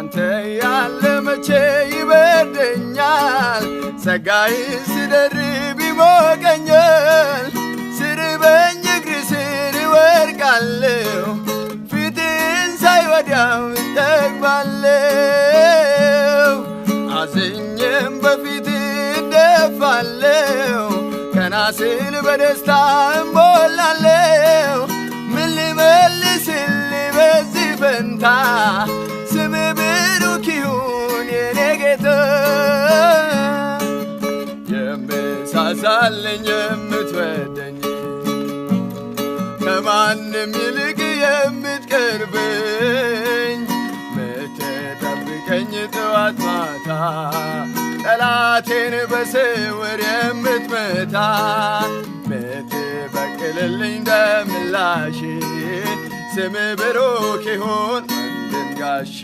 አንተ ያለ መቼ ይበርደኛል ጸጋይ ስደርብ ይሞቀኛል ስርበኝ እግር ስር ወድቃለሁ ፊትን ሳይ ወዲያው እጠግባለሁ አዝኜም በፊት እደፋለሁ ቀና ስል በደስታ እሞላለሁ ምን ልመልስልህ በዚህ ፈንታ ስምህ ብሩክ ይሁን የኔ ጌታ የምሳሳልኝ የምትወደኝ ከማንም ይልቅ የምትቀርበኝ ምትጠብቀኝ ጠዋት ማታ ጠላቴን በስውር የምትመታ ምትበቅልልኝ ደምላሽ ስምህ ብሩክ ይሁን ወንድም ጋሼ